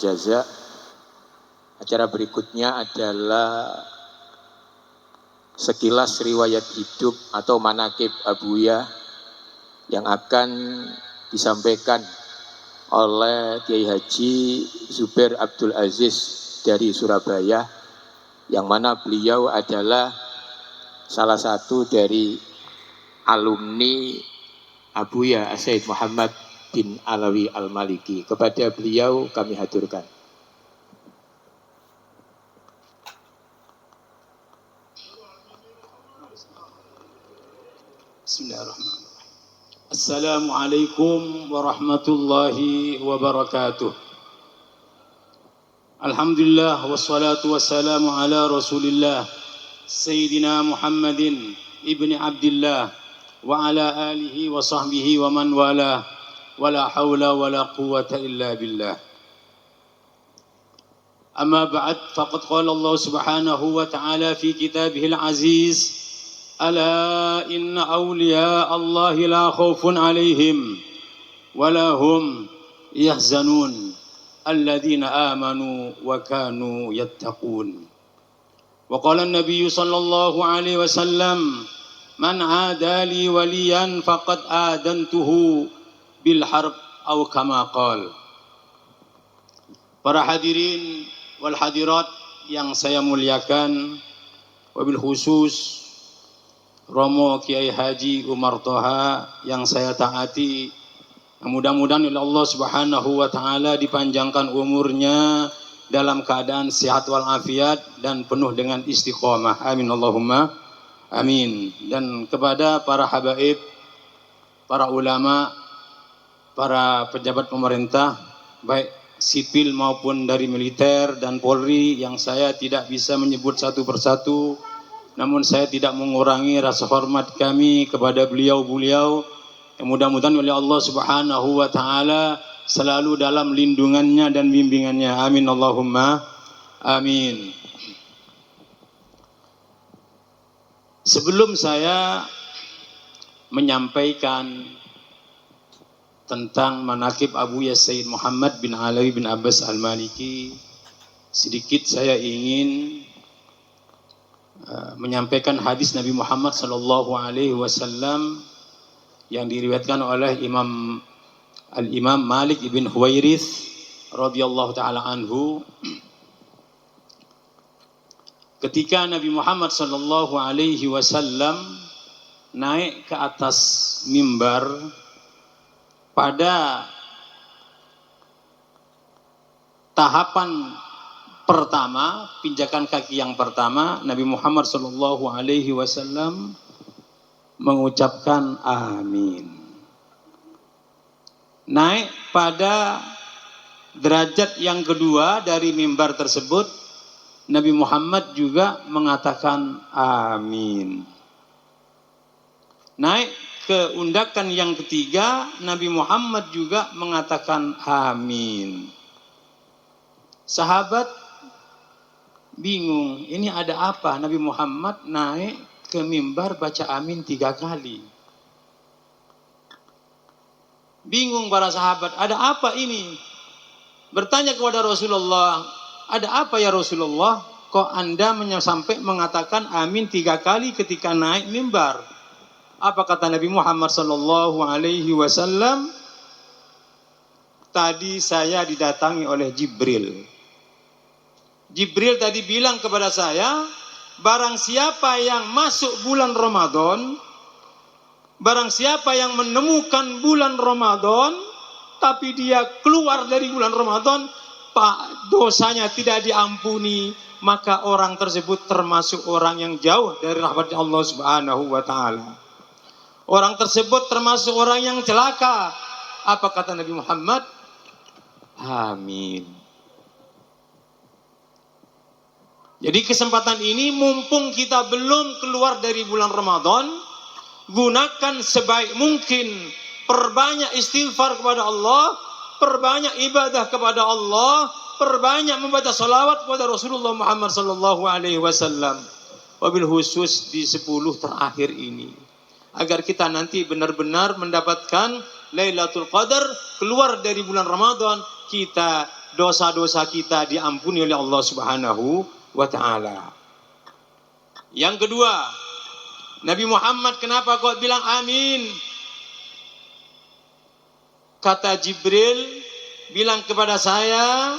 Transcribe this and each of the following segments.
jaza. Acara berikutnya adalah sekilas riwayat hidup atau manaqib Abuya yang akan disampaikan oleh Kiai Haji Zubair Abdul Aziz dari Surabaya, yang mana beliau adalah salah satu dari alumni Abuya Sayyid Muhammad bin Alawi Al-Maliki. Kepada beliau kami haturkan. Bismillahirrahmanirrahim. Assalamualaikum warahmatullahi wabarakatuh. Alhamdulillah wassalatu wassalamu ala Rasulillah Sayyidina Muhammadin ibni Abdillah wa ala alihi wa sahbihi wa man wala wala hawla wala quwwata illa billah. Amma ba'd, faqad qala Allah subhanahu wa ta'ala fi kitabihil aziz: Ala inna awliya Allahi la khawfun alaihim wala hum yahzanun alladhina amanu wa kanu yattaqun. Wa qala an-nabiy sallallahu alaihi wasallam: Man adali waliyan faqad adantuhu bil harb aw kama qala. Para hadirin wal hadirat yang saya muliakan, wabil khusus Romo Kiai Haji Umar Toha yang saya taati, mudah-mudahan oleh Allah Subhanahu wa taala dipanjangkan umurnya dalam keadaan sehat walafiat dan penuh dengan istiqomah. Amin Allahumma amin. Dan kepada para habaib, para ulama, para pejabat pemerintah baik sipil maupun dari militer dan Polri yang saya tidak bisa menyebut satu persatu, namun saya tidak mengurangi rasa hormat kami kepada beliau-beliau yang mudah-mudahan oleh Allah Subhanahu wa taala selalu dalam lindungannya dan bimbingannya. Amin Allahumma amin. Sebelum saya menyampaikan tentang manaqib Abuya Sayyid Muhammad bin Alawi bin Abbas Al-Maliki, sedikit saya ingin menyampaikan hadis Nabi Muhammad sallallahu alaihi wasallam yang diriwayatkan oleh Al-Imam Malik ibn Huwairits radhiyallahu taala anhu. Ketika Nabi Muhammad sallallahu alaihi wasallam naik ke atas mimbar pada tahapan pertama, pinjakan kaki yang pertama, Nabi Muhammad sallallahu alaihi wasallam mengucapkan amin. Naik pada derajat yang kedua dari mimbar tersebut, Nabi Muhammad juga mengatakan amin. Naik ke undakan yang ketiga, Nabi Muhammad juga mengatakan amin. Sahabat bingung, ini ada apa? Nabi Muhammad naik ke mimbar baca amin 3 kali. Bingung para sahabat, ada apa ini? Bertanya kepada Rasulullah, ada apa ya Rasulullah? Kok Anda sampai mengatakan amin 3 kali ketika naik mimbar? Apa kata Nabi Muhammad sallallahu alaihi wasallam? Tadi saya didatangi oleh Jibril. Jibril tadi bilang kepada saya, barang siapa yang masuk bulan Ramadan, barang siapa yang menemukan bulan Ramadan, tapi dia keluar dari bulan Ramadan, dosanya tidak diampuni, maka orang tersebut termasuk orang yang jauh dari rahmat Allah Subhanahu wa taala. Orang tersebut termasuk orang yang celaka. Apa kata Nabi Muhammad? Amin. Jadi kesempatan ini mumpung kita belum keluar dari bulan Ramadan, gunakan sebaik mungkin, perbanyak istighfar kepada Allah, perbanyak ibadah kepada Allah, perbanyak membaca salawat kepada Rasulullah Muhammad sallallahu alaihi wasallam. Wabil khusus di 10 terakhir ini, agar kita nanti benar-benar mendapatkan Lailatul Qadar, keluar dari bulan Ramadan, kita dosa-dosa kita diampuni oleh Allah Subhanahu wa taala. Yang kedua, Nabi Muhammad kenapa kok bilang amin? Kata Jibril bilang kepada saya,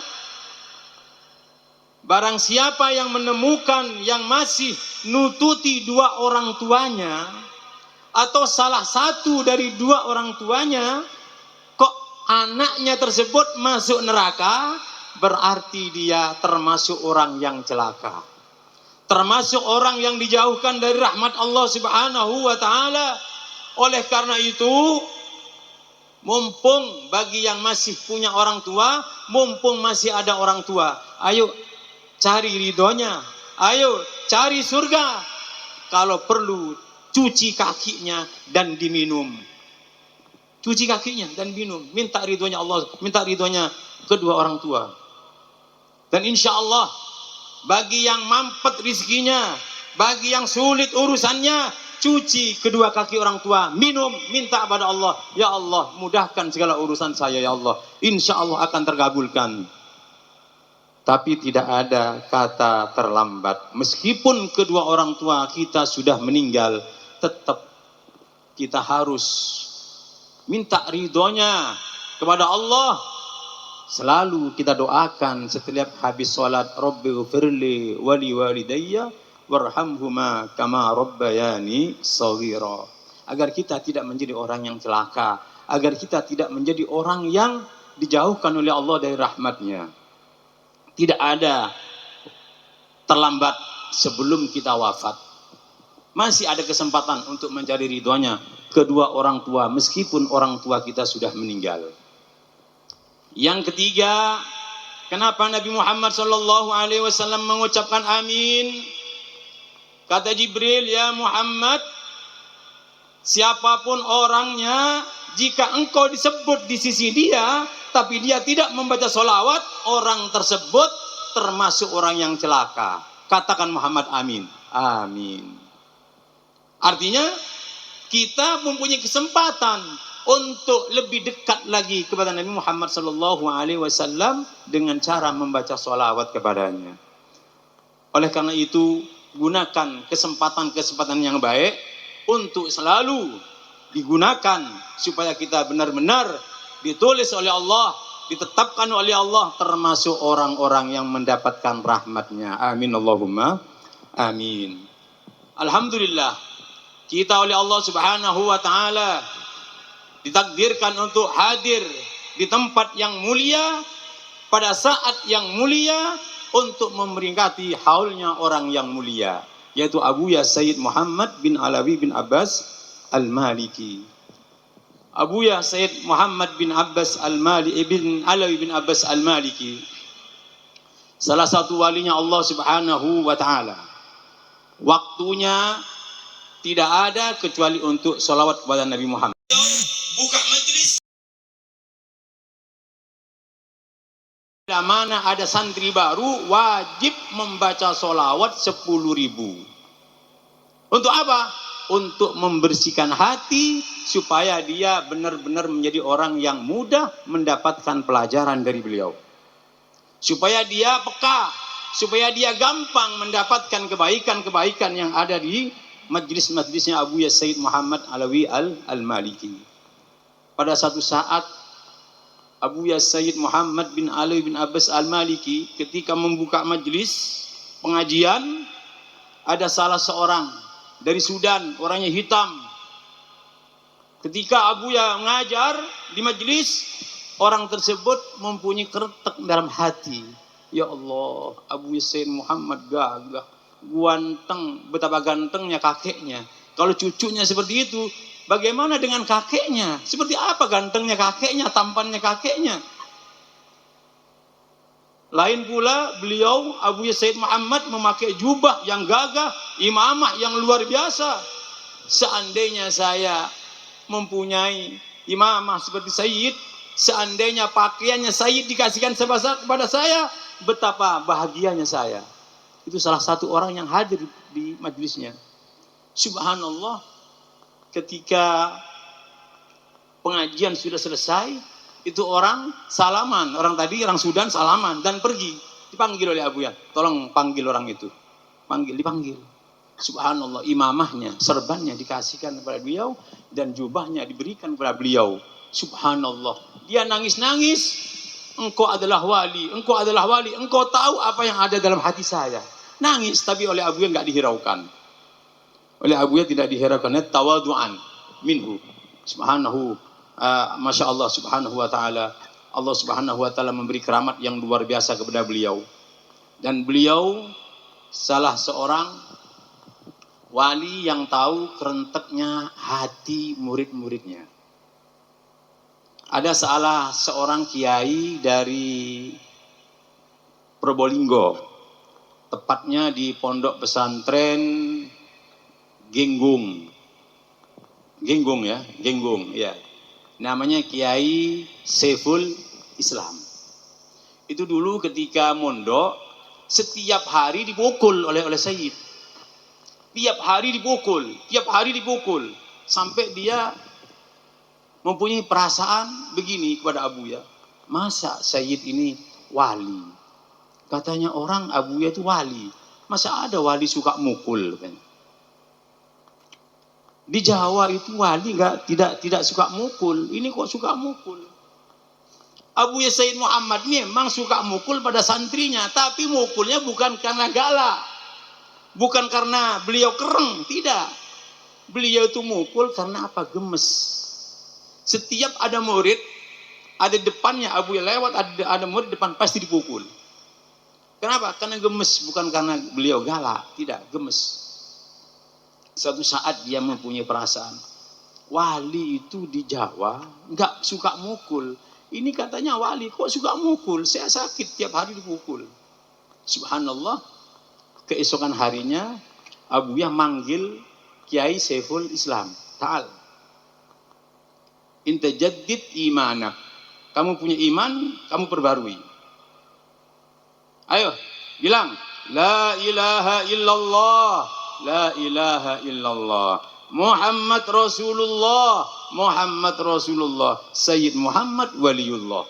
barang siapa yang menemukan yang masih nututi dua orang tuanya atau salah satu dari dua orang tuanya, kok anaknya tersebut masuk neraka, berarti dia termasuk orang yang celaka, termasuk orang yang dijauhkan dari rahmat Allah Subhanahu wa taala. Oleh karena itu, mumpung bagi yang masih punya orang tua, mumpung masih ada orang tua, ayo cari ridhonya, ayo cari surga. Kalau perlu cuci kakinya dan diminum. Cuci kakinya dan minum, minta ridhonya Allah, minta ridhonya kedua orang tua. Dan insya Allah bagi yang mampet rizkinya, bagi yang sulit urusannya, cuci kedua kaki orang tua, minum, minta pada Allah, ya Allah mudahkan segala urusan saya ya Allah, insya Allah akan terkabulkan. Tapi tidak ada kata terlambat. Meskipun kedua orang tua kita sudah meninggal, tetap kita harus minta ridhonya kepada Allah. Selalu kita doakan setiap habis sholat, Rabbighfirli wali walidayya warhamhuma kama rabbayani shaghira. Agar kita tidak menjadi orang yang celaka, agar kita tidak menjadi orang yang dijauhkan oleh Allah dari rahmatnya. Tidak ada terlambat sebelum kita wafat. Masih ada kesempatan untuk mencari ridhonya kedua orang tua, meskipun orang tua kita sudah meninggal. Yang ketiga, kenapa Nabi Muhammad SAW mengucapkan amin? Kata Jibril, ya Muhammad, siapapun orangnya, jika engkau disebut di sisi dia, tapi dia tidak membaca sholawat, orang tersebut termasuk orang yang celaka. Katakan Muhammad amin. Amin. Artinya, kita mempunyai kesempatan untuk lebih dekat lagi kepada Nabi Muhammad SAW dengan cara membaca sholawat kepadanya. Oleh karena itu, gunakan kesempatan-kesempatan yang baik untuk selalu digunakan supaya kita benar-benar ditulis oleh Allah, ditetapkan oleh Allah termasuk orang-orang yang mendapatkan rahmatnya. Amin Allahumma amin. Alhamdulillah, kita oleh Allah Subhanahu wa taala ditakdirkan untuk hadir di tempat yang mulia pada saat yang mulia untuk memperingati haulnya orang yang mulia, yaitu Abuya Sayyid Muhammad bin Alawi bin Abbas Al-Maliki. Abuya Sayyid Muhammad bin Abbas Al-Maliki bin Alawi bin Abbas Al-Maliki, salah satu walinya Allah Subhanahu wa taala. Waktunya tidak ada kecuali untuk sholawat kepada Nabi Muhammad. Buka majelis. Bila mana ada santri baru, wajib membaca sholawat 10.000. Untuk apa? Untuk membersihkan hati supaya dia benar-benar menjadi orang yang mudah mendapatkan pelajaran dari beliau. Supaya dia peka, supaya dia gampang mendapatkan kebaikan-kebaikan yang ada di majlis-majlisnya Abuya Sayyid Muhammad Alawi Al-Maliki. Pada satu saat Abuya Sayyid Muhammad bin Ali bin Abbas Al-Maliki ketika membuka majlis pengajian, ada salah seorang dari Sudan, orangnya hitam. Ketika Abuya mengajar di majlis, orang tersebut mempunyai keretek dalam hati. Ya Allah, Abuya Sayyid Muhammad gagah, ganteng, betapa gantengnya kakeknya. Kalau cucunya seperti itu, bagaimana dengan kakeknya? Seperti apa gantengnya kakeknya, tampannya kakeknya? Lain pula beliau Abuya Sayyid Muhammad memakai jubah yang gagah, imamah yang luar biasa. Seandainya saya mempunyai imamah seperti Sayyid, seandainya pakaiannya Sayyid dikasihkan kepada saya, betapa bahagianya saya. Itu salah satu orang yang hadir di majlisnya. Subhanallah, ketika pengajian sudah selesai, Itu orang salaman, orang tadi orang Sudan salaman dan pergi. Dipanggil oleh Abu Ya, tolong panggil orang itu. Dipanggil. Subhanallah, imamahnya, serbannya dikasihkan kepada beliau dan jubahnya diberikan kepada beliau. Subhanallah, dia nangis-nangis. Engkau adalah wali, engkau adalah wali, engkau tahu apa yang ada dalam hati saya. Nangis, tapi oleh Abu Ya enggak dihiraukan. Oleh Abu Ya tidak dihiraukan, tawadu'an minhu. Subhanahu, Masya Allah subhanahu wa ta'ala. Allah subhanahu wa ta'ala memberi keramat yang luar biasa kepada beliau. Dan beliau salah seorang wali yang tahu kerenteknya hati murid-muridnya. Ada salah seorang kiai dari Probolinggo, tepatnya di pondok pesantren Genggong ya. Namanya Kiai Saiful Islam. Itu dulu ketika mondok, setiap hari dipukul oleh Sayyid. Tiap hari dipukul. Sampai dia mempunyai perasaan begini kepada Abu Ya. Masa Sayyid ini wali? Katanya orang Abu Ya itu wali. Masa ada wali suka mukul? Di Jawa itu wali tidak suka mukul. Ini kok suka mukul? Abu Ya Sayyid Muhammad memang suka mukul pada santrinya, tapi mukulnya bukan karena galak, bukan karena beliau kereng, tidak. Beliau itu mukul karena apa? Gemes. Setiap ada murid, ada depannya Abu Ya lewat, ada murid depan pasti dipukul. Kenapa? Karena gemes, bukan karena beliau galak, tidak, gemes. Suatu saat dia mempunyai perasaan, wali itu di Jawa nggak suka mukul. Ini katanya wali kok suka mukul, saya sakit tiap hari dipukul. Subhanallah, keesokan harinya Abu Ya manggil Kiai Saiful Islam. Ta'al, inta jaddid imanak. Kamu punya iman, kamu perbarui. Ayo, bilang, la ilaha illallah. La ilaha illallah. Muhammad Rasulullah. Muhammad Rasulullah. Sayyid Muhammad waliullah.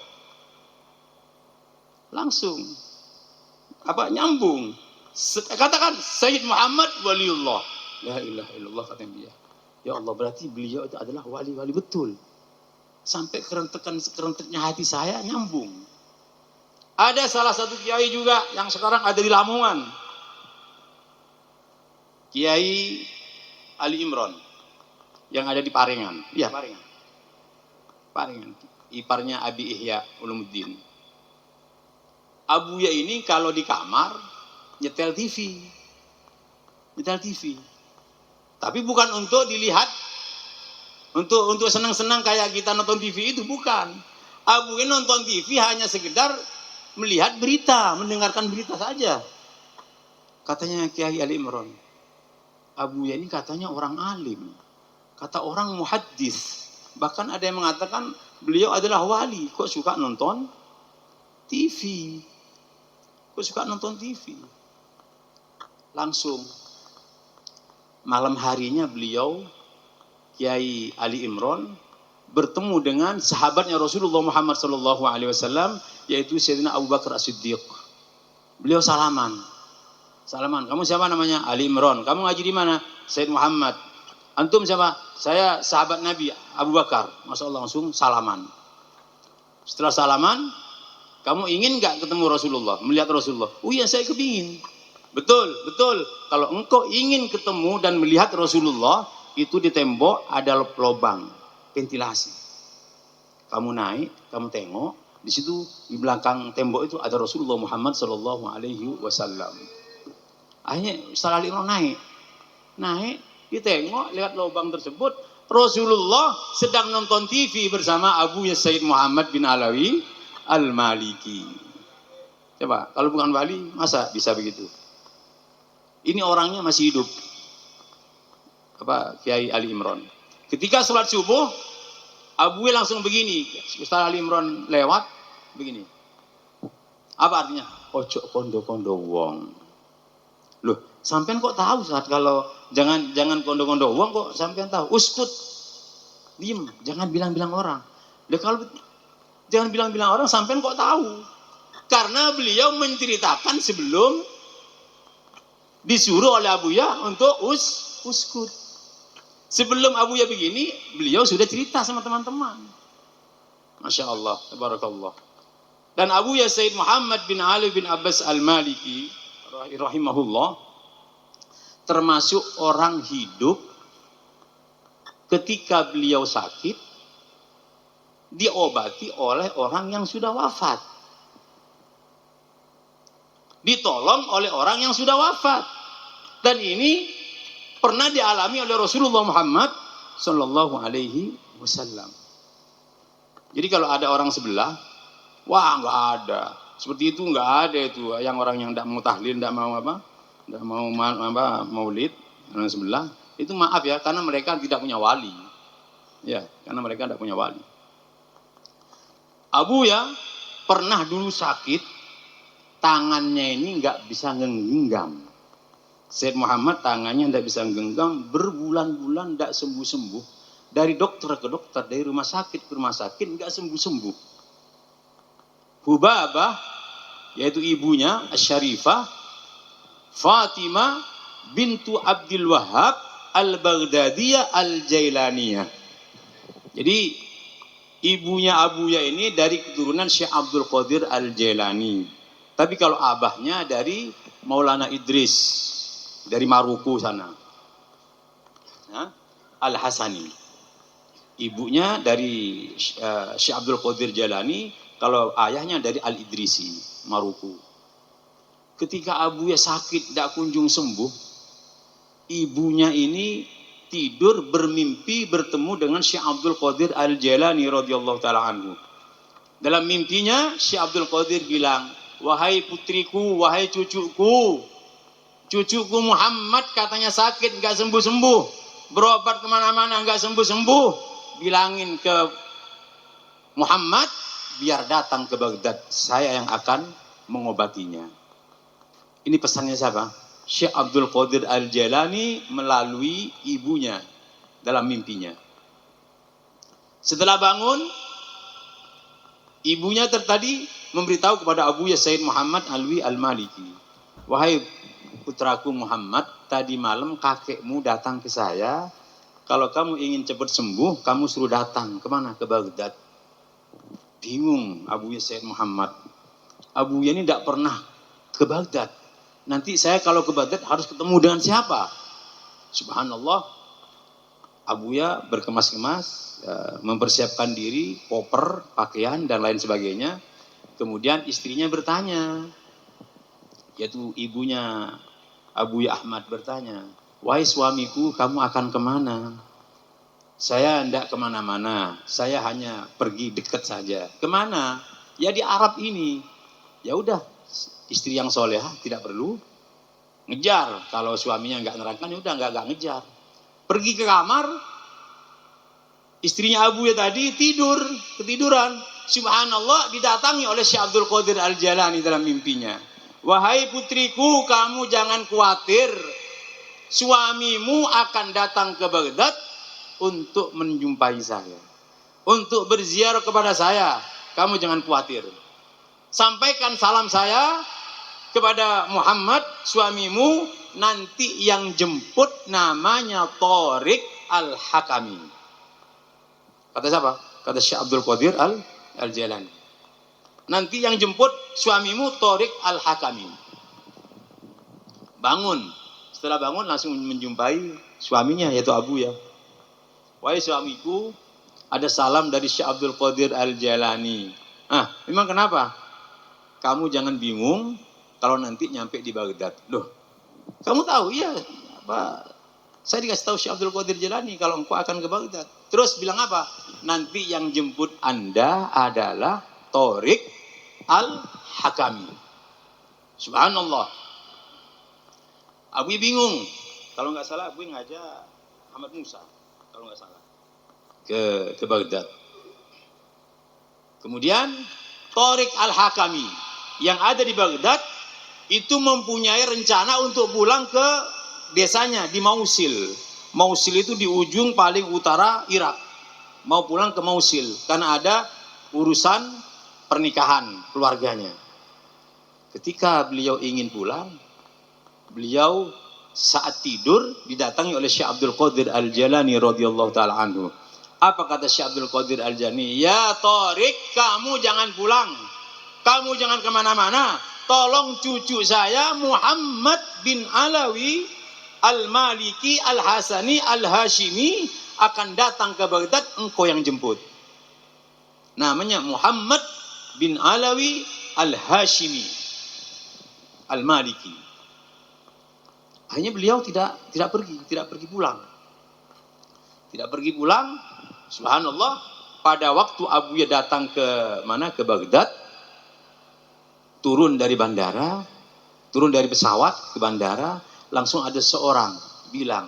Langsung. Nyambung. Katakan Sayyid Muhammad waliullah. La ilaha illallah, kata dia. Ya Allah, berarti beliau itu adalah wali-wali betul. Sampai kerenteknya hati saya nyambung. Ada salah satu kiai juga yang sekarang ada di Lamongan. Kiai Ali Imron yang ada di Parengan. Iya, Parengan. Iparnya Abi Ihya Ulumuddin. Abu Ya ini kalau di kamar nyetel TV. Tapi bukan untuk dilihat, untuk senang-senang kayak kita nonton TV itu, bukan. Abu Ya nonton TV hanya sekedar melihat berita, mendengarkan berita saja. Katanya Kiai Ali Imron, Abu Ya ini katanya orang alim, kata orang muhaddis, bahkan ada yang mengatakan beliau adalah wali, kok suka nonton TV? Langsung malam harinya beliau, Kiai Ali Imron, bertemu dengan sahabatnya Rasulullah Muhammad SAW, yaitu Sayyidina Abu Bakar As-Siddiq. Beliau salaman, kamu siapa namanya? Ali Imron. Kamu ngaji di mana? Sayyid Muhammad. Antum siapa? Saya sahabat Nabi Abu Bakar. Masya Allah, langsung salaman. Setelah salaman, kamu ingin nggak ketemu Rasulullah, melihat Rasulullah? Oh iya, saya kepingin. Betul. Kalau engkau ingin ketemu dan melihat Rasulullah, itu di tembok ada lubang ventilasi. Kamu naik, kamu tengok, di situ di belakang tembok itu ada Rasulullah Muhammad SAW. Akhirnya Ustaz Ali Imran naik, ditengok lihat lubang tersebut, Rasulullah sedang nonton TV bersama Abu Ya Sayyid Muhammad bin Alawi Al-Maliki. Coba, kalau bukan wali, masa bisa begitu? Ini orangnya masih hidup. Kiai Ali Imran. Ketika sholat subuh, Abu Ya langsung begini, Ustaz Ali Imran lewat, begini. Apa artinya? Ojo kondo-kondo wong. Loh, sampean kok tahu saat kalau jangan kondo-kondo uang kok sampean tahu? Uskut, diem, jangan bilang-bilang orang. Kalau Jangan bilang-bilang orang sampean kok tahu. Karena beliau menceritakan sebelum disuruh oleh Abuya untuk uskut. Sebelum Abuya begini, beliau sudah cerita sama teman-teman. Masya Allah, tabarakallah. Dan Abuya Sayyid Muhammad bin Ali bin Abbas Al-Maliki rahimahullah termasuk orang hidup ketika beliau sakit diobati oleh orang yang sudah wafat. Ditolong oleh orang yang sudah wafat. Dan ini pernah dialami oleh Rasulullah Muhammad sallallahu alaihi wasallam. Jadi kalau ada orang sebelah, wah nggak ada. Seperti itu nggak ada itu. Yang orang yang tidak mau tahlil, tidak mau apa, tidak mau maulid, orang sebelah. Itu maaf ya, karena mereka tidak punya wali. Ya, karena mereka tidak punya wali. Abuya pernah dulu sakit, tangannya ini nggak bisa menggenggam. Sayyid Muhammad tangannya tidak bisa menggenggam, berbulan-bulan tidak sembuh-sembuh. Dari dokter ke dokter, dari rumah sakit ke rumah sakit, nggak sembuh-sembuh. Hubabah, yaitu ibunya, Asy-Syarifah, Fatimah bintu Abdul Wahhab Al-Baghdadiyah Al-Jailaniyah. Jadi ibunya Abuya ini dari keturunan Syekh Abdul Qadir Al-Jailani. Tapi kalau abahnya dari Maulana Idris, dari Maruku sana. Al-Hasani. Ibunya dari Syekh Abdul Qadir Jalani, kalau ayahnya dari Al-Idrisi, Maruku. Ketika Abuya sakit, tidak kunjung sembuh, ibunya ini tidur bermimpi bertemu dengan Syekh Abdul Qadir Al-Jalani radhiyallahu taala anhu. Dalam mimpinya Syekh Abdul Qadir bilang, "Wahai putriku, wahai cucuku, cucuku Muhammad katanya sakit nggak sembuh-sembuh, berobat kemana-mana nggak sembuh-sembuh. Bilangin ke Muhammad biar datang ke Baghdad, saya yang akan mengobatinya." Ini pesannya siapa? Syekh Abdul Qadir Al-Jailani melalui ibunya dalam mimpinya. Setelah bangun, ibunya tadi memberitahu kepada Abuya Sayyid Muhammad Alwi Al-Maliki, "Wahai putraku Muhammad, tadi malam kakekmu datang ke saya. Kalau kamu ingin cepat sembuh, kamu suruh datang kemana? Ke Baghdad." Bingung Abuya Sayyid Muhammad. Abuya ini tidak pernah ke Baghdad. Nanti saya kalau ke Baghdad harus ketemu dengan siapa? Subhanallah. Abuya berkemas-kemas, mempersiapkan diri, koper, pakaian, dan lain sebagainya. Kemudian istrinya bertanya, yaitu ibunya Abuya Ahmad bertanya, "Wahai suamiku, kamu akan kemana?" "Saya tidak kemana-mana, saya hanya pergi dekat saja." "Kemana?" "Ya di Arab ini." Ya udah, istri yang solehah tidak perlu ngejar. Kalau suaminya nggak nerangkan, ya udah nggak ngejar. Pergi ke kamar, istrinya Abuya tadi ketiduran. Subhanallah, didatangi oleh Syekh Abdul Qadir Al-Jalani dalam mimpinya. "Wahai putriku, kamu jangan khawatir. Suamimu akan datang ke Baghdad untuk menjumpai saya, untuk berziarah kepada saya. Kamu jangan khawatir. Sampaikan salam saya kepada Muhammad, suamimu, nanti yang jemput namanya Thariq Al-Hakami." Kata siapa? Kata Syekh Abdul Qadir Al-Jailani. "Nanti yang jemput suamimu Thariq Al-Hakami." Bangun. Setelah bangun langsung menjumpai suaminya, yaitu Abuya. "Wahai suamiku, ada salam dari Syekh Abdul Qadir Al-Jailani." Memang kenapa? "Kamu jangan bingung kalau nanti nyampe di Baghdad." "Loh, kamu tahu?" "Iya, saya dikasih tahu Syekh Abdul Qadir Jalani kalau engkau akan ke Baghdad." "Terus bilang apa?" "Nanti yang jemput Anda adalah Thariq Al-Hakami." Subhanallah. Abu bingung. Kalau nggak salah Abu ngajak Ahmad Musa, kalau nggak salah, ke Baghdad. Kemudian Thariq Al-Hakami yang ada di Baghdad itu mempunyai rencana untuk pulang ke desanya di Mausil. Mausil itu di ujung paling utara Irak. Mau pulang ke Mausil karena ada urusan pernikahan keluarganya. Ketika beliau ingin pulang, beliau saat tidur didatangi oleh Syekh Abdul Qadir Al-Jailani radhiyallahu taala anhu. Apa kata Syekh Abdul Qadir Al-Jailani? Ya Tariq, kamu jangan pulang. Kamu jangan kemana-mana. Tolong cucu saya Muhammad bin Alawi Al-Maliki Al-Hasani Al-Hashimi akan datang ke Baghdad, engkau yang jemput. Namanya Muhammad bin Alawi Al-Hashimi Al-Maliki. Akhirnya beliau tidak pergi pulang. Tidak pergi pulang. Subhanallah, pada waktu Abuya datang ke Baghdad, turun dari pesawat ke bandara, langsung ada seorang bilang,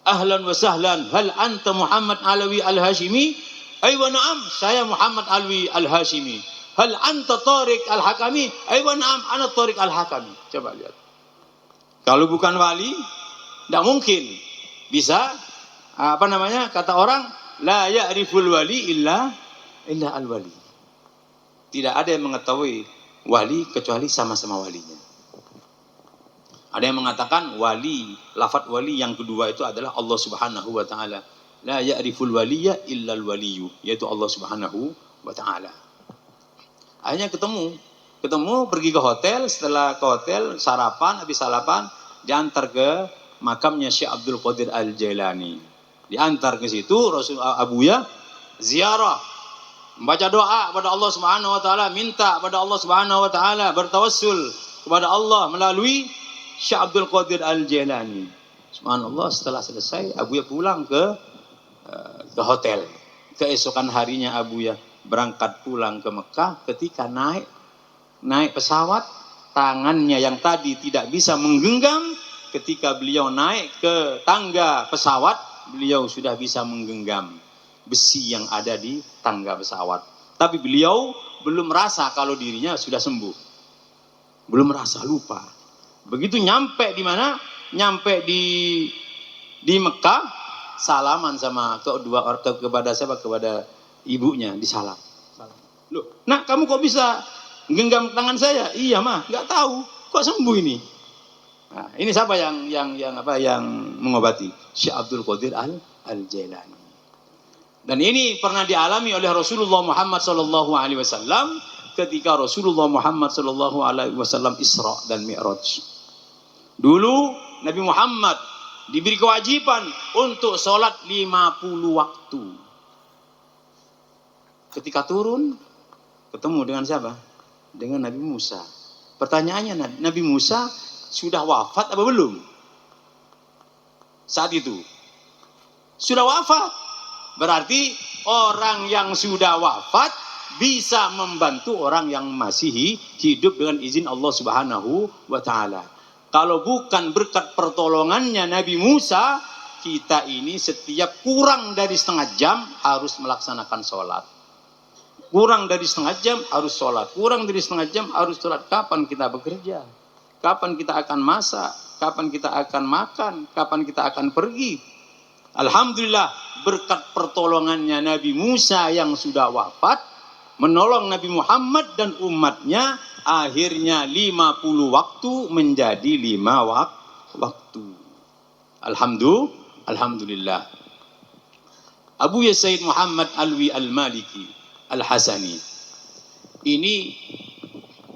"Ahlan wa sahlan, hal anta Muhammad Alawi Al-Hashimi?" "Aywa na'am, saya Muhammad Alawi Al-Hashimi." "Hal anta Tariq Al-Hakami?" "Aywa na'am, ana Tariq Al-Hakami." Coba lihat. Kalau bukan wali, tidak mungkin bisa, kata orang, la ya'riful wali illa al-wali. Tidak ada yang mengetahui wali kecuali sama-sama walinya. Ada yang mengatakan wali, lafadz wali yang kedua itu adalah Allah Subhanahu wa taala. La ya'riful waliya illa al-waliyu, yaitu Allah Subhanahu wa taala. Akhirnya ketemu pergi ke hotel, setelah ke hotel habis sarapan diantar ke makamnya Syekh Abdul Qadir Al-Jailani. Diantar ke situ, Rasul Abuya ziarah, membaca doa kepada Allah Subhanahu wa taala, minta kepada Allah Subhanahu wa taala, bertawassul kepada Allah melalui Syekh Abdul Qadir Al-Jailani. Subhanallah, setelah selesai Abuya pulang ke hotel. Keesokan harinya Abuya berangkat pulang ke Mekah. Ketika naik pesawat, tangannya yang tadi tidak bisa menggenggam, ketika beliau naik ke tangga pesawat, beliau sudah bisa menggenggam besi yang ada di tangga pesawat. Tapi beliau belum merasa kalau dirinya sudah sembuh. Belum merasa, lupa. Begitu nyampe di mana? Nyampe di Mekah, salaman sama kepada ibunya, disalam. Loh, nak, kamu kok bisa genggam tangan saya? Iya mah, nggak tahu, kok sembuh ini. Nah, ini siapa yang mengobati? Syekh Abdul Qadir Al-Jailani. Dan ini pernah dialami oleh Rasulullah Muhammad SAW ketika Rasulullah Muhammad SAW Isra dan Mi'raj. Dulu Nabi Muhammad diberi kewajiban untuk sholat 50 waktu. Ketika turun, ketemu dengan siapa? Dengan Nabi Musa. Pertanyaannya, Nabi Musa sudah wafat apa belum? Saat itu sudah wafat. Berarti orang yang sudah wafat bisa membantu orang yang masih hidup dengan izin Allah Subhanahu wa taala. Kalau bukan berkat pertolongannya Nabi Musa, kita ini setiap kurang dari setengah jam harus melaksanakan sholat. Kurang dari setengah jam harus sholat. Kurang dari setengah jam harus sholat. Kapan kita bekerja? Kapan kita akan masak? Kapan kita akan makan? Kapan kita akan pergi? Alhamdulillah, berkat pertolongannya Nabi Musa yang sudah wafat, menolong Nabi Muhammad dan umatnya, akhirnya 50 waktu menjadi 5 waktu. Alhamdulillah. Abuya Sayyid Muhammad Alwi Al-Maliki Al-Hasani. Ini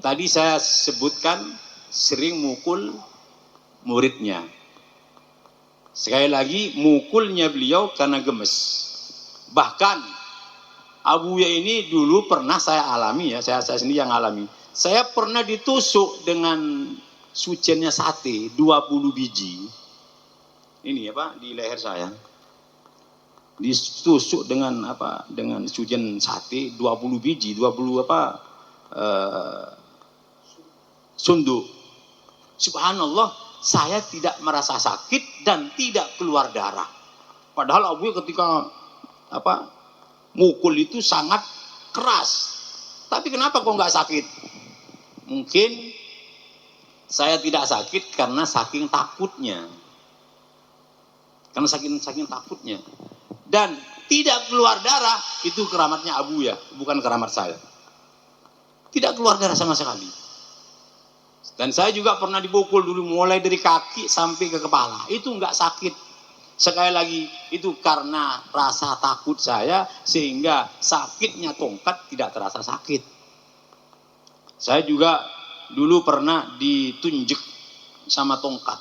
tadi saya sebutkan sering mukul muridnya. Sekali lagi, mukulnya beliau karena gemes. Bahkan Abuya ini dulu pernah saya alami, ya, saya sendiri yang alami. Saya pernah ditusuk dengan sucennya sate 20 biji. Ini di leher saya. Ditusuk dengan dengan sujen sate 20 biji, 20 sunduk. Subhanallah, saya tidak merasa sakit dan tidak keluar darah. Padahal Abuya ketika mukul itu sangat keras. Tapi kenapa kok nggak sakit? Mungkin saya tidak sakit karena saking takutnya. Karena saking takutnya. Dan tidak keluar darah itu keramatnya Abuya, bukan keramat saya. Tidak keluar darah sama sekali. Dan saya juga pernah dipukul dulu mulai dari kaki sampai ke kepala. Itu enggak sakit. Sekali lagi, itu karena rasa takut saya sehingga sakitnya tongkat tidak terasa sakit. Saya juga dulu pernah ditunjuk sama tongkat.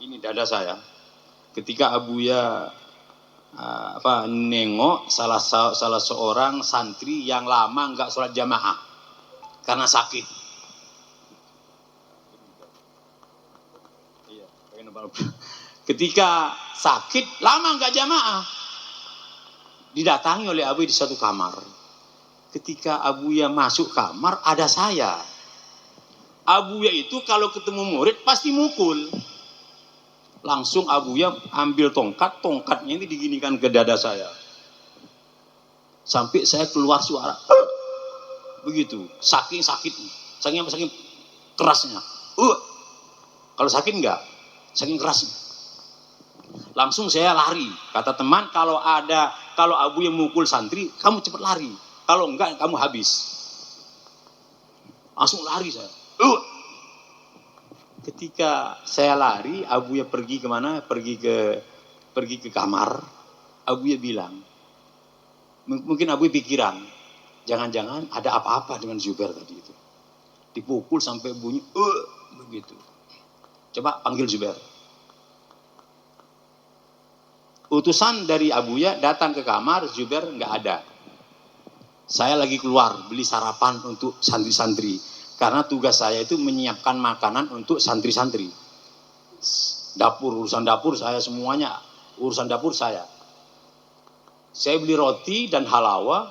Ini dada saya. Ketika Abuya nengok salah seorang santri yang lama enggak sholat jamaah karena sakit. Ketika sakit lama enggak jamaah, didatangi oleh Abuya di satu kamar. Ketika Abuya masuk kamar ada saya. Abuya itu kalau ketemu murid pasti mukul. Langsung Abuya ambil tongkatnya ini diginikan ke dada saya. Sampai saya keluar suara. Begitu, saking sakitnya, saking kerasnya. Kalau sakit enggak, saking kerasnya. Langsung saya lari. Kata teman, kalau Abuya mukul santri, kamu cepat lari. Kalau enggak, kamu habis. Langsung lari saya. Ketika saya lari, Abuya pergi kemana? Pergi ke kamar. Abuya bilang, mungkin Abuya pikiran, jangan-jangan ada apa-apa dengan Zubair tadi itu. Dipukul sampai bunyi, begitu. Coba panggil Zubair. Utusan dari Abuya datang ke kamar, Zubair nggak ada. Saya lagi keluar beli sarapan untuk santri-santri. Karena tugas saya itu menyiapkan makanan untuk santri-santri. Urusan dapur saya semuanya, urusan dapur saya. Saya beli roti dan halawa,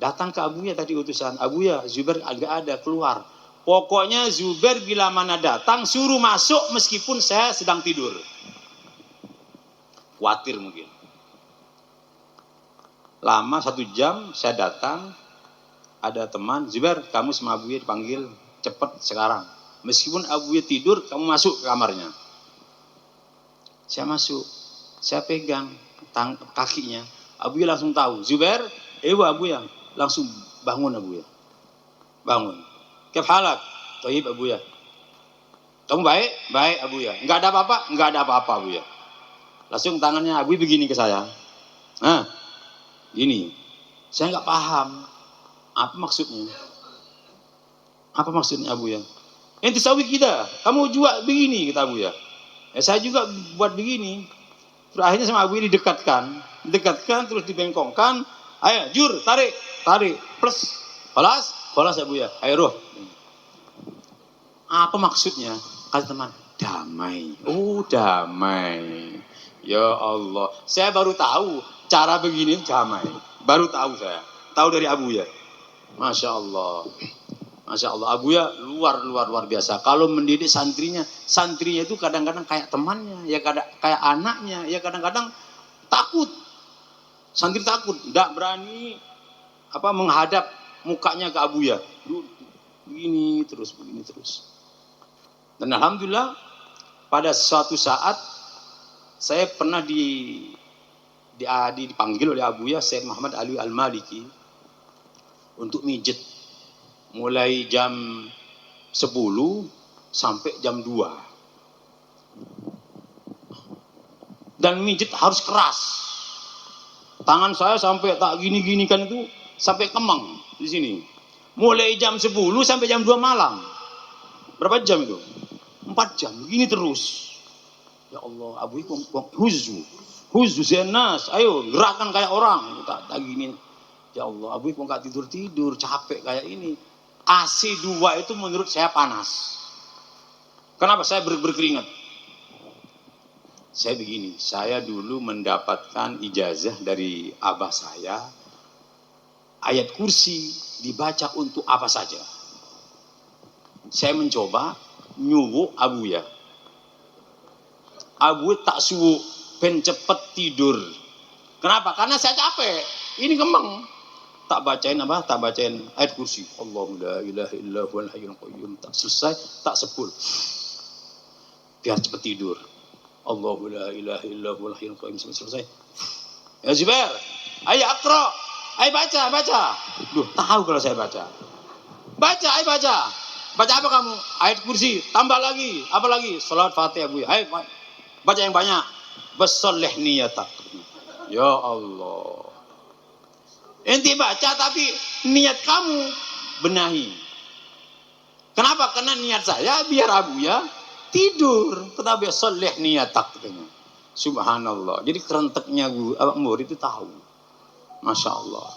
datang ke Abuya tadi utusan. Abuya, Zubair agak ada, keluar. Pokoknya Zubair bila mana datang, suruh masuk meskipun saya sedang tidur. Khawatir mungkin. Lama 1 jam saya datang, ada teman, Zubair, kamu sama Abuya dipanggil, cepat sekarang. Meskipun Abuya tidur, kamu masuk ke kamarnya. Saya masuk, saya pegang kakinya. Abuya langsung tahu, Zubair, Abuya. Langsung bangun Abuya. Bangun. Kif halak? Thayyib Abuya. Kamu baik? Baik Abuya. Enggak ada apa-apa? Enggak ada apa-apa Abuya. Langsung tangannya Abuya begini ke saya. Gini. Saya enggak paham. Apa maksudnya? Apa maksudnya Abuya? Ente sawi kita, kamu juga begini kata Abuya. Saya juga buat begini. Terus akhirnya sama Abuya didekatkan terus dibengkongkan. Ayo, jur, tarik, plus, balas Abuya. Ayo roh. Apa maksudnya? Kata teman, damai. Oh, damai. Ya Allah, saya baru tahu cara begini damai. Baru tahu saya. Tahu dari Abuya. Masya Allah, Abuya luar biasa. Kalau mendidik santrinya itu kadang-kadang kayak temannya, ya kayak anaknya, ya kadang-kadang takut. Santri takut, tidak berani menghadap mukanya ke Abuya. Begini terus. Dan alhamdulillah pada suatu saat saya pernah dipanggil oleh Abuya Syekh Muhammad Ali Al-Maliki untuk mijet mulai jam 10 sampai jam 2. Dan mijet harus keras. Tangan saya sampai tak gini-gini kan itu sampai kemang di sini. Mulai jam 10 sampai jam 2 malam. Berapa jam itu? 4 jam. Begini terus. Ya Allah, Abu Huzu zenas. Ayo gerakan kayak orang. Tak gini. Ya Allah, Abu kok nggak tidur, capek kayak ini. AC 2 itu menurut saya panas. Kenapa saya berkeringat? Saya begini, saya dulu mendapatkan ijazah dari abah saya. Ayat kursi dibaca untuk apa saja. Saya mencoba nyuwuk Abuya. Abuya tak suwuk, ben cepet tidur. Kenapa? Karena saya capek. Ini kembang. Tak bacain ayat kursi. Allahu la ilaha illa huwal hayyul qayyum. Tak selesai, tak sepul. Biar cepat tidur. Allahu la ilaha illa huwal hayyul qayyum. Sampai selesai. Ya Zubair, ayo akra. Ayo baca. Duh, tahu kalau saya baca. Baca, ayo baca. Baca apa kamu? Ayat kursi, tambah lagi. Apa lagi? Salat Fatihah, Bu. Ayo baca yang banyak. Besoleh niyatak. Ya Allah. Ente baca tapi niat kamu benahi. Kenapa? Karena niat saya biar Abu ya tidur. Tetapi soleh niyatak katanya. Subhanallah. Jadi kerenteknya murid itu tahu. Masya Allah.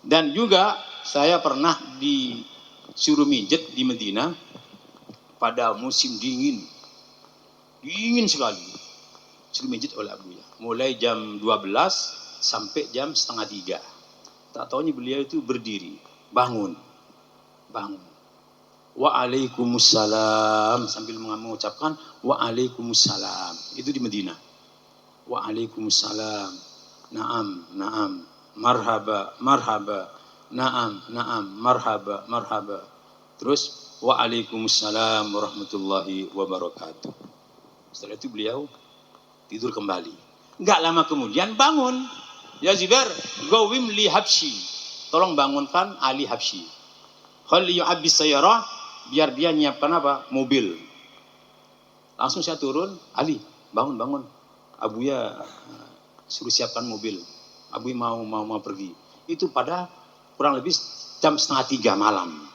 Dan juga saya pernah disuruh mijet di Medina pada musim dingin. Dingin sekali. Suruh mijet oleh Abu ya. Mulai jam 12 sampai jam setengah 3. Tak tahunya beliau itu berdiri. Bangun. Waalaikumsalam. Sambil mengucapkan waalaikumsalam. Itu di Medina. Waalaikumsalam. Naam. Marhaba. Naam. Marhaba. Terus waalaikumsalam warahmatullahi wabarakatuh. Setelah itu beliau tidur kembali. Enggak lama kemudian bangun. Ya Zubair, gawim li Habsyi. Tolong bangunkan Ali Habsyi. Khali yu'abbis sayyarah, biar dia nyiapkan apa? Mobil. Langsung saya turun, Ali, bangun. Abuya suruh siapkan mobil. Abuya mau pergi. Itu pada kurang lebih jam setengah 3 malam.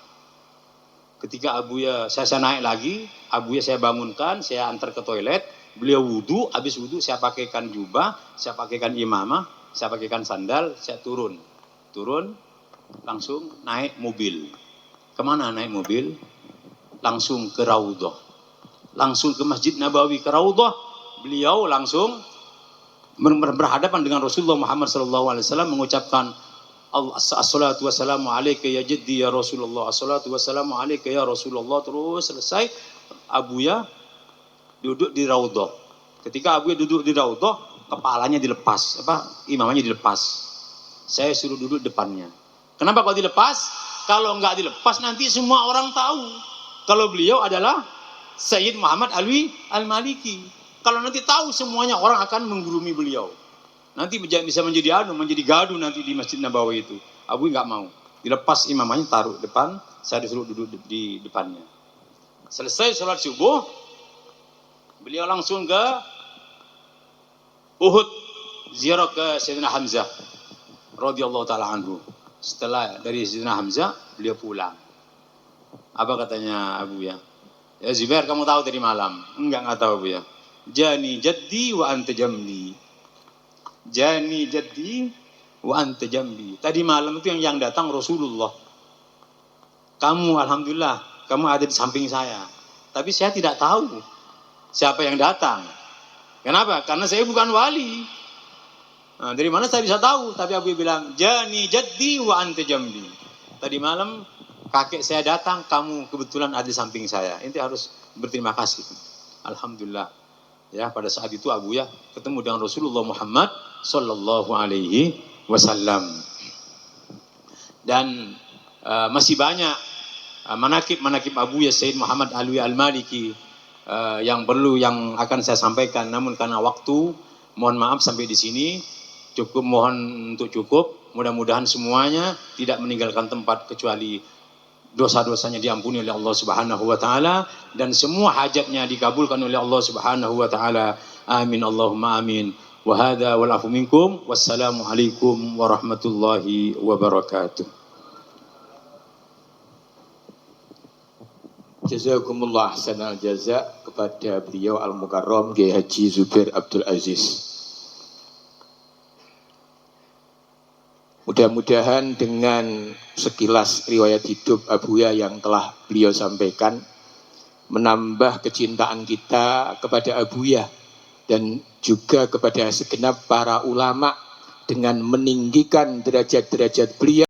Ketika Abuya saya naik lagi, Abuya saya bangunkan, saya antar ke toilet. Beliau wudhu, habis wudhu saya pakaikan jubah, saya pakaikan imamah, saya pakaikan sandal, saya turun, langsung naik mobil. Kemana naik mobil? Langsung ke Raudhah, langsung ke Masjid Nabawi ke Raudhah. Beliau langsung berhadapan dengan Rasulullah Muhammad SAW mengucapkan Assalatu wassalamu alaika ya jaddi ya Rasulullah, assalatu wassalamu alaika ya Rasulullah. Terus selesai, Abuya duduk di Raudhah. Ketika Abuya duduk di Raudhah, kepalanya dilepas, imamanya dilepas. Saya suruh duduk depannya. Kenapa kok dilepas? Kalau enggak dilepas nanti semua orang tahu kalau beliau adalah Sayyid Muhammad Alwi Al-Maliki. Kalau nanti tahu semuanya, orang akan menggurumi beliau. Nanti bisa menjadi gaduh nanti di Masjid Nabawi itu. Abu enggak mau. Dilepas imamanya, taruh depan, saya disuruh duduk di depannya. Selesai sholat subuh, beliau langsung ke Uhud, ziarah ke Sayyidina Hamzah radhiyallahu taala anhu. Setelah dari Sayyidina Hamzah, beliau pulang. Apa katanya Abu ya? Ya Zubair, kamu tahu tadi malam? Enggak tahu Abu ya. Jani jaddi wa anta jambi. Jani jaddi wa anta jambi. Tadi malam itu yang datang Rasulullah. Kamu alhamdulillah, kamu ada di samping saya. Tapi saya tidak tahu siapa yang datang. Kenapa? Karena saya bukan wali. Nah, dari mana saya bisa tahu? Tapi Abu bilang, Jani jaddi wa anta jambi. Tadi malam kakek saya datang, kamu kebetulan ada di samping saya. Inti harus berterima kasih. Alhamdulillah. Ya, pada saat itu Abu ya ketemu dengan Rasulullah Muhammad sallallahu alaihi wasallam. Dan masih banyak manakib Abu ya Sayyid Muhammad Alwi Al-Maliki yang akan saya sampaikan, namun karena waktu mohon maaf sampai di sini. Mohon untuk cukup. Mudah-mudahan semuanya tidak meninggalkan tempat kecuali dosa-dosanya diampuni oleh Allah Subhanahu wa taala dan semua hajatnya dikabulkan oleh Allah Subhanahu wa taala. Amin Allahumma amin. Wa hadza wal afu minkum. Wassalamu alaikum warahmatullahi wabarakatuh. Jazakumullah ahsanal jaza kepada beliau Al-Mukarram Kiai Haji Zubair Abdul Aziz. Mudah-mudahan dengan sekilas riwayat hidup Abuya yang telah beliau sampaikan menambah kecintaan kita kepada Abuya dan juga kepada segenap para ulama dengan meninggikan derajat-derajat beliau.